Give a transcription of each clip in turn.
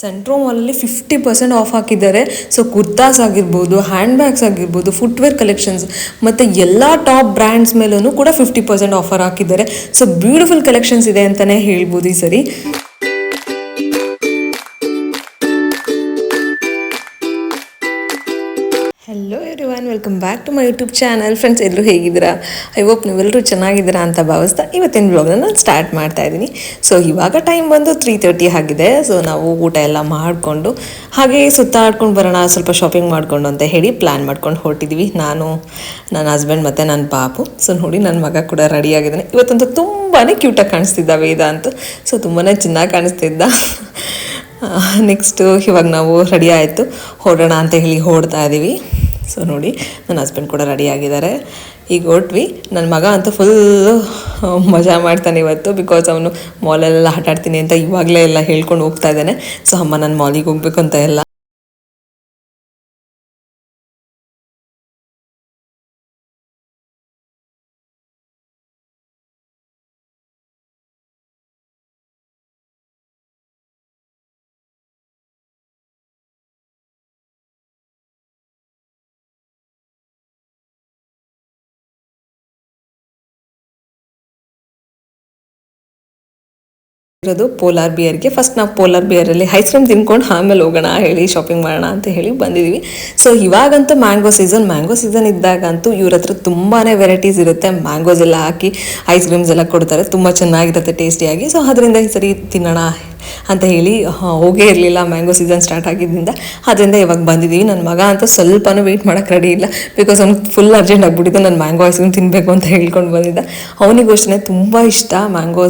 ಸೆಂಟ್ರೋ ಮಾಲಲ್ಲಿ 50% of ಹಾಕಿದ್ದಾರೆ. So kurtas ಆಗಿರ್ಬೋದು, hand bags ಆಗಿರ್ಬೋದು, ಫುಟ್ವೇರ್ ಕಲೆಕ್ಷನ್ಸ್ ಮತ್ತು ಎಲ್ಲ ಟಾಪ್ ಬ್ರ್ಯಾಂಡ್ಸ್ ಮೇಲೂ ಕೂಡ 50% ಆಫರ್ ಹಾಕಿದ್ದಾರೆ. ಸೊ ಬ್ಯೂಟಿಫುಲ್ ಕಲೆಕ್ಷನ್ಸ್ ಇದೆ ಅಂತಲೇ ಹೇಳ್ಬೋದು ಈ ಸರಿ. Hello everyone, welcome back to my YouTube channel. Friends, ಎಲ್ಲರೂ ಹೇಗಿದ್ದೀರಾ? ಐ ಹೋಪ್ ನೀವೆಲ್ಲರೂ ಚೆನ್ನಾಗಿದ್ದೀರಾ ಅಂತ ಭಾವಿಸ್ತಾ ಇವತ್ತಿನ ವ್ಲಾಗ್ನ ನಾನು ಸ್ಟಾರ್ಟ್ ಮಾಡ್ತಾ ಇದ್ದೀನಿ. ಸೊ ಇವಾಗ ಟೈಮ್ ಬಂದು 3:30 ಆಗಿದೆ. ಸೊ ನಾವು ಊಟ ಎಲ್ಲ ಮಾಡಿಕೊಂಡು ಹಾಗೆ ಸುತ್ತಾಡ್ಕೊಂಡು ಬರೋಣ, ಸ್ವಲ್ಪ ಶಾಪಿಂಗ್ ಮಾಡಿಕೊಂಡು ಅಂತ ಹೇಳಿ ಪ್ಲ್ಯಾನ್ ಮಾಡ್ಕೊಂಡು ಹೊರಟಿದ್ವಿ. ನಾನು, ನನ್ನ ಹಸ್ಬೆಂಡ್ ಮತ್ತು ನನ್ನ ಪಾಪು. ಸೊ ನೋಡಿ, ನನ್ನ ಮಗ ಕೂಡ ರೆಡಿ ಆಗಿದ್ದಾನೆ. ಇವತ್ತಂತೂ ತುಂಬಾ ಕ್ಯೂಟಾಗಿ ಕಾಣಿಸ್ತಿದ್ದ ವೇದ ಅಂತೂ. ಸೊ ತುಂಬಾ ಚೆನ್ನಾಗಿ ಕಾಣಿಸ್ತಿದ್ದ. ನೆಕ್ಸ್ಟು ಇವಾಗ ನಾವು ರೆಡಿ ಆಯಿತು, ಹೊರಡೋಣ ಅಂತ ಹೇಳಿ ಹೊರಡ್ತಾ ಇದ್ದೀವಿ. ಸೊ ನೋಡಿ, ನನ್ನ ಹಸ್ಬೆಂಡ್ ಕೂಡ ರೆಡಿ ಆಗಿದ್ದಾರೆ. ಈಗ ಹೊರಟ್ವಿ. ನನ್ನ ಮಗ ಅಂತೂ ಫುಲ್ಲು ಮಜಾ ಮಾಡ್ತಾನೆ ಇವತ್ತು. ಬಿಕಾಸ್ ಅವನು ಮಾಲೆಲ್ಲ ಆಟ ಆಡ್ತೀನಿ ಅಂತ ಇವಾಗಲೇ ಎಲ್ಲ ಹೇಳ್ಕೊಂಡು ಹೋಗ್ತಾ ಇದ್ದಾನೆ. ಸೊ ಅಮ್ಮ, ನಾನು ಮಾಲಿಗೆ ಹೋಗ್ಬೇಕು ಅಂತ ಎಲ್ಲ. ಇರೋದು ಪೋಲಾರ್ ಬಿಯರ್ಗೆ. ಫಸ್ಟ್ ನಾವು ಪೋಲಾರ್ ಬಿಯರಲ್ಲಿ ಐಸ್ ಕ್ರೀಮ್ ತಿನ್ಕೊಂಡು ಆಮೇಲೆ ಹೋಗೋಣ ಹೇಳಿ ಶಾಪಿಂಗ್ ಮಾಡೋಣ ಅಂತ ಹೇಳಿ ಬಂದಿದ್ದೀವಿ. ಸೊ ಇವಾಗಂತೂ ಮ್ಯಾಂಗೋ ಸೀಸನ್ ಇದ್ದಾಗಂತೂ ಇವ್ರ ಹತ್ರ ತುಂಬಾ ವೆರೈಟೀಸ್ ಇರುತ್ತೆ. ಮ್ಯಾಂಗೋಸ್ ಎಲ್ಲ ಹಾಕಿ ಐಸ್ ಕ್ರೀಮ್ಸ್ ಎಲ್ಲ ಕೊಡ್ತಾರೆ, ತುಂಬ ಚೆನ್ನಾಗಿರುತ್ತೆ ಟೇಸ್ಟಿಯಾಗಿ. ಸೊ ಅದರಿಂದ ಈ ಸರಿ ತಿನ್ನೋಣ ಅಂತ ಹೇಳಿ ಹೋಗೇ ಇರಲಿಲ್ಲ ಮ್ಯಾಂಗೋ ಸೀಸನ್ ಸ್ಟಾರ್ಟ್ ಆಗಿದ್ದರಿಂದ. ಅದರಿಂದ ಇವಾಗ ಬಂದಿದ್ದೀವಿ. ನನ್ನ ಮಗ ಅಂತ ಸ್ವಲ್ಪನೂ ವೆಯ್ಟ್ ಮಾಡೋಕ್ಕೆ ರೆಡಿ ಇಲ್ಲ. ಬಿಕಾಸ್ ಅವ್ನಿಗೆ ಫುಲ್ ಅರ್ಜೆಂಟ್ ಆಗಿಬಿಟ್ಟಿದೆ, ನಾನು ಮ್ಯಾಂಗೋ ಐಸ್ ಕ್ರೀಮ್ ತಿನ್ನಬೇಕು ಅಂತ ಹೇಳ್ಕೊಂಡು ಬಂದಿದ್ದ. ಅವನಿಗೂ ಅಷ್ಟೇ ತುಂಬ ಇಷ್ಟ ಮ್ಯಾಂಗೋ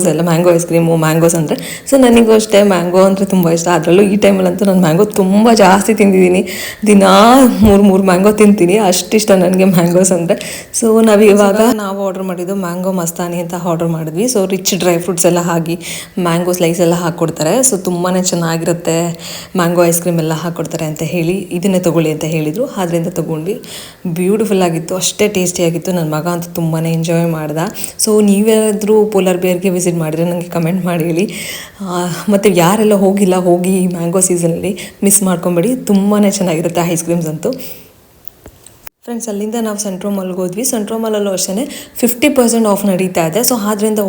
ಐಸ್ ಕ್ರೀಮು, ಮ್ಯಾಂಗೋಸ್ ಅಂದರೆ. ಸೊ ನನಗೂ ಅಷ್ಟೇ ಮ್ಯಾಂಗೋ ಅಂದರೆ ತುಂಬ ಇಷ್ಟ. ಅದರಲ್ಲೂ ಈ ಟೈಮಲ್ಲಂತೂ ನಾನು ಮ್ಯಾಂಗೋ ತುಂಬ ಜಾಸ್ತಿ ತಿಂದಿದ್ದೀನಿ. ದಿನಾ ಮೂರು ಮ್ಯಾಂಗೋ ತಿಂತೀನಿ, ಅಷ್ಟಿಷ್ಟ ನನಗೆ ಮ್ಯಾಂಗೋಸ್ ಅಂದರೆ. ಸೊ ನಾವು ಆರ್ಡರ್ ಮಾಡಿದ್ದು ಮ್ಯಾಂಗೋ ಮಸ್ತಾನಿ ಅಂತ ಆರ್ಡರ್ ಮಾಡಿದ್ವಿ. ಸೊ ರಿಚ್ ಡ್ರೈ ಫ್ರೂಟ್ಸ್ ಎಲ್ಲ ಹಾಕಿ ಮ್ಯಾಂಗೋ ಸ್ಲೈಸ್ ಎಲ್ಲ ಹಾಕ್ಕೊಡ್ತಾರೆ. ಸೊ ತುಂಬಾ ಚೆನ್ನಾಗಿರುತ್ತೆ, ಮ್ಯಾಂಗೋ ಐಸ್ ಕ್ರೀಮ್ ಎಲ್ಲ ಹಾಕ್ಕೊಡ್ತಾರೆ ಅಂತ ಹೇಳಿ ಇದನ್ನೇ ತೊಗೊಳ್ಳಿ ಅಂತ ಹೇಳಿದರು. ಅದರಿಂದ ತೊಗೊಂಡ್ವಿ. ಬ್ಯೂಟಿಫುಲ್ ಆಗಿತ್ತು, ಅಷ್ಟೇ ಟೇಸ್ಟಿಯಾಗಿತ್ತು. ನನ್ನ ಮಗ ಅಂತೂ ತುಂಬಾ ಎಂಜಾಯ್ ಮಾಡ್ದೆ. ಸೊ ನೀವ್ಯಾರಾದರೂ ಪೋಲಾರ್ ಬಿಯರ್ಗೆ ವಿಸಿಟ್ ಮಾಡಿದ್ರೆ ನನಗೆ ಕಮೆಂಟ್ ಮಾಡಿ ಹೇಳಿ. ಮತ್ತು ಯಾರೆಲ್ಲ ಹೋಗಿ ಮ್ಯಾಂಗೋ ಸೀಸನಲ್ಲಿ ಮಿಸ್ ಮಾಡ್ಕೊಬೇಡಿ, ತುಂಬಾ ಚೆನ್ನಾಗಿರುತ್ತೆ ಐಸ್ ಕ್ರೀಮ್ಸ್ ಅಂತೂ. ಫ್ರೆಂಡ್ಸ್, ಅಲ್ಲಿಂದ ನಾವು ಸೆಂಟ್ರೋ ಮಾಲ್ಗೆ ಹೋದ್ವಿ. ಸೆಂಟ್ರೋ ಮಾಲಲ್ಲೂ ಅಷ್ಟೇ 50% ಆಫ್ ನಡೀತಾ ಇದೆ. ಸೊ ಆದ್ದರಿಂದ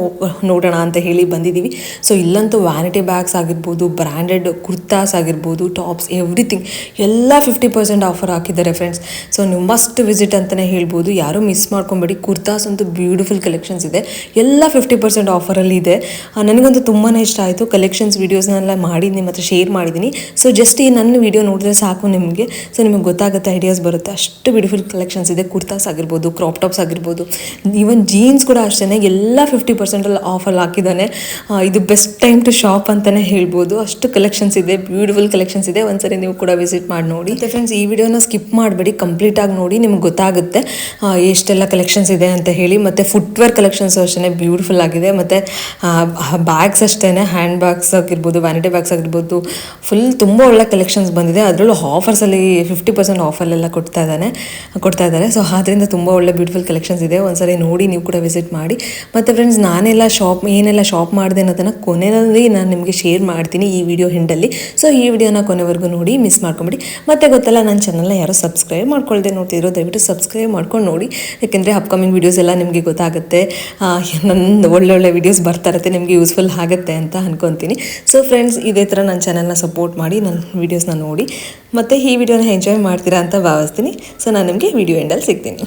ನೋಡೋಣ ಅಂತ ಹೇಳಿ ಬಂದಿದ್ದೀವಿ. ಸೊ ಇಲ್ಲಂತೂ ವ್ಯಾನಿಟಿ ಬ್ಯಾಗ್ಸ್ ಆಗಿರ್ಬೋದು, ಬ್ರ್ಯಾಂಡೆಡ್ ಕುರ್ತಾಸ್ ಆಗಿರ್ಬೋದು, ಟಾಪ್ಸ್, ಎವ್ರಿಥಿಂಗ್ ಎಲ್ಲ 50% ಆಫರ್ ಹಾಕಿದ್ದಾರೆ ಫ್ರೆಂಡ್ಸ್. ಸೊ ನೀವು ಮಸ್ಟ್ ವಿಸಿಟ್ ಅಂತಲೇ ಹೇಳ್ಬೋದು, ಯಾರೂ ಮಿಸ್ ಮಾಡ್ಕೊಬೇಡಿ. ಕುರ್ತಾಸ್ ಅಂತೂ ಬ್ಯೂಟಿಫುಲ್ ಕಲೆಕ್ಷನ್ಸ್ ಇದೆ, ಎಲ್ಲ 50% ಆಫರಲ್ಲಿ ಇದೆ. ನನಗಂತೂ ತುಂಬಾ ಇಷ್ಟ ಆಯಿತು. ಕಲೆಕ್ಷನ್ಸ್ ವೀಡಿಯೋಸ್ನೆಲ್ಲ ಮಾಡಿದ್ದೀನಿ ಮತ್ತು ಶೇರ್ ಮಾಡಿದ್ದೀನಿ. ಸೊ ಜಸ್ಟ್ ಈ ನನ್ನ ವೀಡಿಯೋ ನೋಡಿದ್ರೆ ಸಾಕು ನಿಮಗೆ. ಸೊ ನಿಮಗೆ ಗೊತ್ತಾಗುತ್ತೆ, ಐಡಿಯಾಸ್ ಬರುತ್ತೆ. ಅಷ್ಟು ಬ್ಯೂಟಿಫುಲ್ ಕಲೆಕ್ಷನ್ಸ್ ಇದೆ. ಕುರ್ತಾಸ್ ಆಗಿರ್ಬೋದು, ಕ್ರಾಪ್ ಟಾಪ್ಸ್ ಆಗಿರ್ಬೋದು, ಈವನ್ ಜೀನ್ಸ್ ಕೂಡ ಅಷ್ಟೇ ಎಲ್ಲ 50% ಆಫಲ್ಲಿ ಹಾಕಿದ್ದಾನೆ. ಇದು ಬೆಸ್ಟ್ ಟೈಮ್ ಟು ಶಾಪ್ ಅಂತಲೇ ಹೇಳ್ಬೋದು. ಅಷ್ಟು ಕಲೆಕ್ಷನ್ಸ್ ಇದೆ, ಬ್ಯೂಟಿಫುಲ್ ಕಲೆಕ್ಷನ್ಸ್ ಇದೆ. ಒಂದ್ಸರಿ ನೀವು ಕೂಡ ವಿಸಿಟ್ ಮಾಡಿ ನೋಡಿ. ಮತ್ತು ಫ್ರೆಂಡ್ಸ್, ಈ ವಿಡಿಯೋನ ಸ್ಕಿಪ್ ಮಾಡಬೇಡಿ, ಕಂಪ್ಲೀಟಾಗಿ ನೋಡಿ, ನಿಮ್ಗೆ ಗೊತ್ತಾಗುತ್ತೆ ಎಷ್ಟೆಲ್ಲ ಕಲೆಕ್ಷನ್ಸ್ ಇದೆ ಅಂತ ಹೇಳಿ. ಮತ್ತು ಫುಟ್ವೇರ್ ಕಲೆಕ್ಷನ್ಸ್ ಅಷ್ಟೇ ಬ್ಯೂಟಿಫುಲ್ ಆಗಿದೆ. ಮತ್ತು ಬ್ಯಾಗ್ಸ್ ಅಷ್ಟೇ, ಹ್ಯಾಂಡ್ ಬ್ಯಾಗ್ಸ್ ಆಗಿರ್ಬೋದು, ವ್ಯಾನಿಟಿ ಬ್ಯಾಗ್ಸ್ ಆಗಿರ್ಬೋದು, ಫುಲ್ ತುಂಬ ಒಳ್ಳೆ ಕಲೆಕ್ಷನ್ಸ್ ಬಂದಿದೆ. ಅದರಲ್ಲೂ ಆಫರ್ಸಲ್ಲಿ 50% ಆಫಲ್ಲೆಲ್ಲ ಕೊಡ್ತಾ ಇದ್ದಾರೆ. ಸೊ ಆದ್ದರಿಂದ ತುಂಬ ಒಳ್ಳೆ ಬ್ಯೂಟಿಫುಲ್ ಕಲೆಕ್ಷನ್ಸ್ ಇದೆ. ಒಂದ್ಸರಿ ನೋಡಿ, ನೀವು ಕೂಡ ವಿಸಿಟ್ ಮಾಡಿ. ಮತ್ತು ಫ್ರೆಂಡ್ಸ್, ಏನೆಲ್ಲ ಶಾಪ್ ಮಾಡಿದೆ ಅನ್ನೋದನ್ನು ಕೊನೆಯಲ್ಲಿ ನಾನು ನಿಮಗೆ ಶೇರ್ ಮಾಡ್ತೀನಿ ಈ ವಿಡಿಯೋ ಎಂಡಲ್ಲಿ. ಸೊ ಈ ವಿಡಿಯೋನ ಕೊನೆವರೆಗೂ ನೋಡಿ, ಮಿಸ್ ಮಾಡ್ಕೊಂಬಿಡಿ. ಮತ್ತು ಗೊತ್ತಲ್ಲ, ನನ್ನ ಚಾನಲ್ನ ಯಾರೋ ಸಬ್ಸ್ಕ್ರೈಬ್ ಮಾಡ್ಕೊಳ್ದೆ ನೋಡ್ತಿದ್ರು, ದಯವಿಟ್ಟು ಸಬ್ಸ್ಕ್ರೈಬ್ ಮಾಡ್ಕೊಂಡು ನೋಡಿ. ಯಾಕೆಂದರೆ ಅಪ್ಕಮಿಂಗ್ ವೀಡಿಯೋಸ್ ಎಲ್ಲ ನಿಮಗೆ ಗೊತ್ತಾಗುತ್ತೆ, ನನ್ನ ಒಳ್ಳೊಳ್ಳೆ ವೀಡಿಯೋಸ್ ಬರ್ತಾ ಇರುತ್ತೆ, ನಿಮಗೆ ಯೂಸ್ಫುಲ್ ಆಗುತ್ತೆ ಅಂತ ಅನ್ಕೊತೀನಿ. ಸೊ ಫ್ರೆಂಡ್ಸ್, ಇದೇ ಥರ ನನ್ನ ಚಾನಲ್ನ ಸಪೋರ್ಟ್ ಮಾಡಿ, ನನ್ನ ವೀಡಿಯೋಸ್ನ ನೋಡಿ, ಮತ್ತು ಈ ವಿಡಿಯೋನ ಎಂಜಾಯ್ ಮಾಡ್ತೀರಾ ಅಂತ ಭಾವಿಸ್ತೀನಿ. ಸೊ ನಾನು ನಿಮಗೆ ವಿಡಿಯೋ ಎಂಡಲ್ಲಿ ಸಿಗ್ತೀನಿ.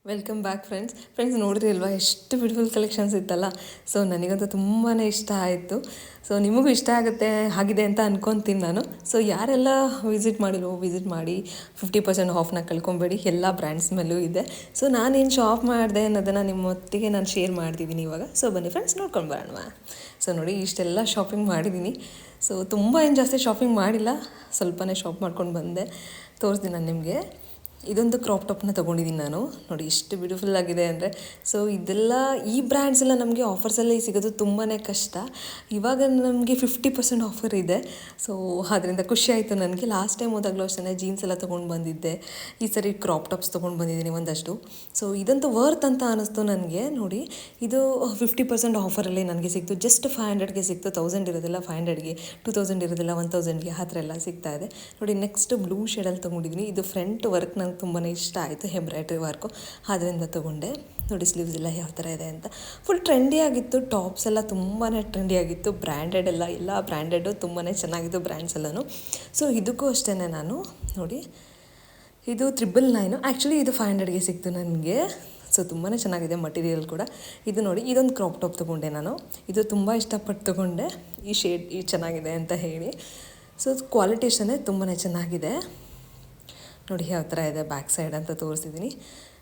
ವೆಲ್ಕಮ್ ಬ್ಯಾಕ್ ಫ್ರೆಂಡ್ಸ್ ನೋಡಿದ್ರಿ ಅಲ್ವಾ ಎಷ್ಟು ಬ್ಯೂಟಿಫುಲ್ ಕಲೆಕ್ಷನ್ಸ್ ಇತ್ತಲ್ಲ. ಸೊ ನನಗಂತೂ ತುಂಬಾ ಇಷ್ಟ ಆಯಿತು. ಸೊ ನಿಮಗೂ ಇಷ್ಟ ಆಗಿದೆ ಅಂತ ಅನ್ಕೊತೀನಿ ನಾನು. ಸೊ ಯಾರೆಲ್ಲ ವಿಸಿಟ್ ಮಾಡಿಲ್ವೋ ವಿಸಿಟ್ ಮಾಡಿ, 50% ಆಫ್ನ ಕಳ್ಕೊಬೇಡಿ. ಎಲ್ಲ ಬ್ರ್ಯಾಂಡ್ಸ್ ಮೇಲೂ ಇದೆ. ಸೊ ನಾನೇನು ಶಾಪ್ ಮಾಡಿದೆ ಅನ್ನೋದನ್ನು ನಿಮ್ಮೊತ್ತಿಗೆ ನಾನು ಶೇರ್ ಮಾಡ್ತಿದ್ದೀನಿ ಇವಾಗ. ಸೊ ಬನ್ನಿ ಫ್ರೆಂಡ್ಸ್, ನೋಡ್ಕೊಂಡು ಬರೋಣ. ಸೊ ನೋಡಿ, ಇಷ್ಟೆಲ್ಲ ಶಾಪಿಂಗ್ ಮಾಡಿದ್ದೀನಿ. ಸೊ ತುಂಬ ಏನು ಜಾಸ್ತಿ ಶಾಪಿಂಗ್ ಮಾಡಿಲ್ಲ, ಸ್ವಲ್ಪನೇ ಶಾಪ್ ಮಾಡ್ಕೊಂಡು ಬಂದೆ. ತೋರಿಸ್ತೀನಿ ನಾನು ನಿಮಗೆ. ಇದೊಂದು ಕ್ರಾಪ್ ಟಾಪ್ನ ತೊಗೊಂಡಿದ್ದೀನಿ ನಾನು. ನೋಡಿ ಎಷ್ಟು ಬ್ಯೂಟಿಫುಲ್ ಆಗಿದೆ ಅಂದರೆ. ಸೊ ಇದೆಲ್ಲ ಈ ಬ್ರ್ಯಾಂಡ್ಸ್ ಎಲ್ಲ ನಮಗೆ ಆಫರ್ಸಲ್ಲಿ ಸಿಗೋದು ತುಂಬಾ ಕಷ್ಟ. ಇವಾಗ ನಮಗೆ 50% ಆಫರ್ ಇದೆ. ಸೊ ಅದರಿಂದ ಖುಷಿ ಆಯಿತು ನನಗೆ. ಲಾಸ್ಟ್ ಟೈಮ್ ಹೋದಾಗಲೂ ಅಷ್ಟೇ ಜೀನ್ಸ್ ಎಲ್ಲ ತೊಗೊಂಡು ಬಂದಿದ್ದೆ. ಈ ಸರಿ ಕ್ರಾಪ್ ಟಾಪ್ಸ್ ತೊಗೊಂಡು ಬಂದಿದ್ದೀನಿ ಒಂದಷ್ಟು. ಸೊ ಇದಂತೂ ವರ್ತ್ ಅಂತ ಅನ್ನಿಸ್ತು ನನಗೆ. ನೋಡಿ, ಇದು 50% ಆಫರಲ್ಲಿ ನನಗೆ ಸಿಕ್ತು. ಜಸ್ಟ್ 500ಗೆ ಸಿಕ್ತು. 1000 ಇರೋದಿಲ್ಲ 500ಗೆ, 2000 ಇರೋದಿಲ್ಲ 1000ಗೆ, ಆ ಥರ ಎಲ್ಲ ಸಿಗ್ತಾ ಇದೆ. ನೋಡಿ, ನೆಕ್ಸ್ಟ್ ಬ್ಲೂ ಶೇಡಲ್ಲಿ ತೊಗೊಂಡಿದ್ದೀನಿ. ಇದು ಫ್ರಂಟ್ ವರ್ಕ್ ನಂಗೆ ತುಂಬಾ ಇಷ್ಟ ಆಯಿತು, ಎಂಬ್ರಾಯ್ಡ್ರಿ ವರ್ಕು, ಅದರಿಂದ ತೊಗೊಂಡೆ. ನೋಡಿ ಸ್ಲೀವ್ಸ್ ಎಲ್ಲ ಯಾವ ಥರ ಇದೆ ಅಂತ. ಫುಲ್ ಟ್ರೆಂಡಿ ಆಗಿತ್ತು. ಟಾಪ್ಸ್ ಎಲ್ಲ ತುಂಬಾ ಟ್ರೆಂಡಿ ಆಗಿತ್ತು. ಬ್ರ್ಯಾಂಡೆಡ್ ಎಲ್ಲ ಬ್ರ್ಯಾಂಡೆಡು ತುಂಬಾ ಚೆನ್ನಾಗಿತ್ತು ಬ್ರ್ಯಾಂಡ್ಸ್ ಎಲ್ಲನೂ. ಸೊ ಇದಕ್ಕೂ ಅಷ್ಟೇ ನಾನು ನೋಡಿ, ಇದು 999. ಆ್ಯಕ್ಚುಲಿ ಇದು 500ಗೆ ಸಿಕ್ತು ನನಗೆ. ಸೊ ತುಂಬಾ ಚೆನ್ನಾಗಿದೆ ಮಟೀರಿಯಲ್ ಕೂಡ. ಇದು ನೋಡಿ, ಇದೊಂದು ಕ್ರಾಪ್ ಟಾಪ್ ತೊಗೊಂಡೆ ನಾನು. ಇದು ತುಂಬ ಇಷ್ಟಪಟ್ಟು ತೊಗೊಂಡೆ, ಈ ಶೇಡ್ ಚೆನ್ನಾಗಿದೆ ಅಂತ ಹೇಳಿ. ಸೊ ಕ್ವಾಲಿಟಿ ಅಷ್ಟೇ ತುಂಬಾ ಚೆನ್ನಾಗಿದೆ. ನೋಡಿ ಯಾವ ಥರ ಇದೆ ಬ್ಯಾಕ್ ಸೈಡ್ ಅಂತ ತೋರಿಸಿದ್ದೀನಿ.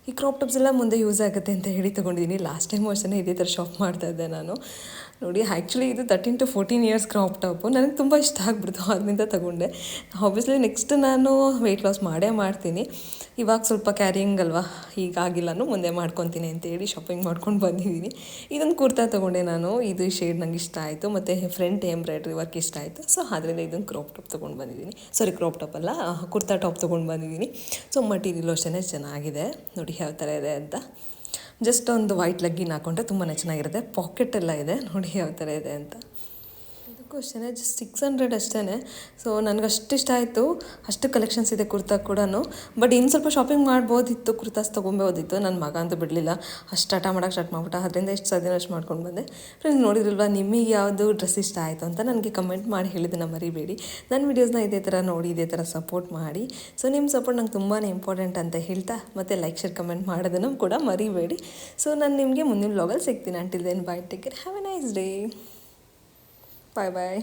ಈ ಕ್ರಾಪ್ ಟಾಪ್ಸ್ ಎಲ್ಲ ಮುಂದೆ ಯೂಸ್ ಆಗುತ್ತೆ ಅಂತ ಹೇಳಿ ತೊಗೊಂಡಿದ್ದೀನಿ. ಲಾಸ್ಟ್ ಟೈಮ್ ಅಷ್ಟೇ ಇದೇ ಥರ ಶಾಪ್ ಮಾಡ್ತಾಯಿದ್ದೆ ನಾನು. ನೋಡಿ, ಆ್ಯಕ್ಚುಲಿ ಇದು 13 to 14 ಇಯರ್ಸ್ ಕ್ರಾಪ್ ಟಾಪು. ನನಗೆ ತುಂಬ ಇಷ್ಟ ಆಗಿಬಿಡ್ತು, ಅದರಿಂದ ತೊಗೊಂಡೆ. ಆಬ್ವಿಯಸ್ಲಿ ನೆಕ್ಸ್ಟ್ ನಾನು ವೆಯ್ಟ್ ಲಾಸ್ ಮಾಡ್ತೀನಿ. ಇವಾಗ ಸ್ವಲ್ಪ ಕ್ಯಾರಿಯಿಂಗ್ ಅಲ್ವಾ, ಈಗಾಗಿಲ್ಲನೂ ಮುಂದೆ ಮಾಡ್ಕೊತೀನಿ ಅಂತೇಳಿ ಶಾಪಿಂಗ್ ಮಾಡ್ಕೊಂಡು ಬಂದಿದ್ದೀನಿ. ಇದೊಂದು ಕುರ್ತಾ ತೊಗೊಂಡೆ ನಾನು. ಇದು ಶೇಡ್ ನಂಗೆ ಇಷ್ಟ ಆಯಿತು, ಮತ್ತು ಫ್ರಂಟ್ ಎಂಬ್ರಾಯ್ಡ್ರಿ ವರ್ಕ್ ಇಷ್ಟ ಆಯಿತು. ಸೊ ಅದರಿಂದ ಇದೊಂದು ಕ್ರಾಪ್ ಟಾಪ್ ತೊಗೊಂಡು ಬಂದಿದ್ದೀನಿ. ಕ್ರಾಪ್ ಟಾಪ್ ಅಲ್ಲ, ಕುರ್ತಾ ಟಾಪ್ ತೊಗೊಂಡು ಬಂದಿದ್ದೀನಿ. ಸೊ ಮಟೀರಿಯಲ್ ಅಷ್ಟೇ ಚೆನ್ನಾಗಿದೆ. ನೋಡಿ ಯಾವ ಥರ ಇದೆ ಅಂತ. ಜಸ್ಟ್ ಒಂದು ವೈಟ್ ಲೆಗ್ಗಿನ್ ಹಾಕೊಂಡ್ರೆ ತುಂಬಾ ಚೆನ್ನಾಗಿರುತ್ತೆ. ಪಾಕೆಟ್ ಎಲ್ಲ ಇದೆ. ನೋಡಿ ಯಾವ ಥರ ಇದೆ ಅಂತ. ಇದಕ್ಕೂ ಅಷ್ಟೇ ಜಸ್ಟ್ 600 ಅಷ್ಟೇ. ಸೊ ನನಗಷ್ಟು ಇಷ್ಟ ಆಯಿತು. ಅಷ್ಟು ಕಲೆಕ್ಷನ್ಸ್ ಇದೆ ಕುರ್ತಾ ಕೂಡ. ಬಟ್ ಇನ್ನು ಸ್ವಲ್ಪ ಶಾಪಿಂಗ್ ಮಾಡ್ಬೋದಿತ್ತು, ಕುರ್ತಾಸ್ ತೊಗೊಬೋದಿತ್ತು. ನನ್ನ ಮಗ ಅಂತೂ ಬಿಡಲಿಲ್ಲ, ಅಷ್ಟು ಆಟ ಮಾಡೋಕ್ಕೆ ಸ್ಟಾರ್ಟ್ ಮಾಡಿಬಿಟ್ಟ. ಅದರಿಂದ ಎಷ್ಟು ಸಾಧ್ಯ ಅಷ್ಟು ಮಾಡ್ಕೊಂಡು ಬಂದೆ. ಫ್ರೆಂಡ್ಸ್ ನೋಡಿದ್ರಲ್ವ, ನಿಮಗೆ ಯಾವುದು ಡ್ರೆಸ್ ಇಷ್ಟ ಆಯಿತು ಅಂತ ನನಗೆ ಕಮೆಂಟ್ ಮಾಡಿ ಹೇಳಿದ್ದನ್ನು ಮರಿಬೇಡಿ. ನನ್ನ ವೀಡಿಯೋಸ್ನ ಇದೇ ಥರ ನೋಡಿ, ಇದೇ ಥರ ಸಪೋರ್ಟ್ ಮಾಡಿ. ಸೊ ನಿಮ್ಮ ಸಪೋರ್ಟ್ ನಂಗೆ ತುಂಬಾ ಇಂಪಾರ್ಟೆಂಟ್ ಅಂತ ಹೇಳ್ತಾ, ಮತ್ತು ಲೈಕ್ ಶೇರ್ ಕಮೆಂಟ್ ಮಾಡೋದನ್ನು ಕೂಡ ಮರಿಬೇಡಿ. ಸೊ ನಾನು ನಿಮಗೆ ಮುಂದಿನ ವ್ಲಾಗಲ್ಲಿ ಸಿಗ್ತೀನಿ. Until then, bye, take care, have a nice day. Bye bye.